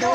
2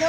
2۔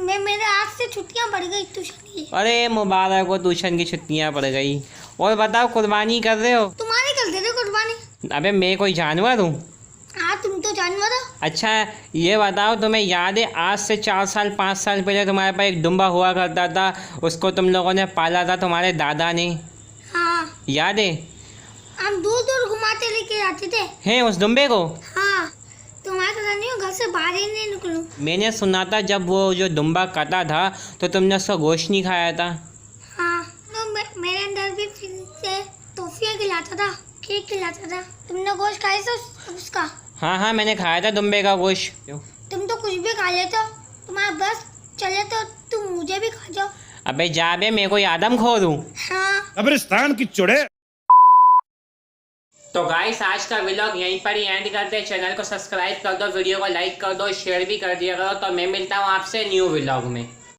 मेरे आज से छुट्टियां बढ़ गई ट्यूशन की। अरे मुबारक हो, ट्यूशन की छुट्टियां पड़ गई। और बताओ, कुर्बानी कर रहे हो? तुम्हारे कर दे रहे कुर्बानी। अबे मैं कोई जानवर हूँ? हाँ तुम तो जानवर हो। अच्छा ये बताओ, तुम्हें याद है आज से 4 साल 5 साल पहले तुम्हारे पास एक डुम्बा हुआ करता था, उसको तुम लोगों ने पाला था, तुम्हारे दादा ने, हाँ याद है? हम दूर दूर घुमाते लेके जाते थे। हैं उस डुम्बे को? हाँ तुम्हारे पता नहीं हो, घर से बाहर ही नहीं निकलूं। मैंने सुना था जब वो जो डुम्बा कटा था तो तुमने उसका गोश्त नहीं खाया था। हाँ तो मेरे अंदर भी फिर से टॉफियाँ खिलाता था, केक खिलाता था। तुमने गोश्त खाया था उसका? हाँ हाँ मैंने खाया था डुम्बे का गोश्त। तुम तो कुछ भी खा लेते हो, तुम्हारा बस चले तो तुम मुझे भी खा जाओ। अबे जा बे, मैं कोई आदमखोर हूँ? हाँ कब्रिस्तान की चुड़े। तो गाइस आज का व्लॉग यहीं पर ही एंड करते हैं। चैनल को सब्सक्राइब कर दो, वीडियो को लाइक कर दो, शेयर भी कर दिया करो। तो मैं मिलता हूँ आपसे न्यू व्लॉग में।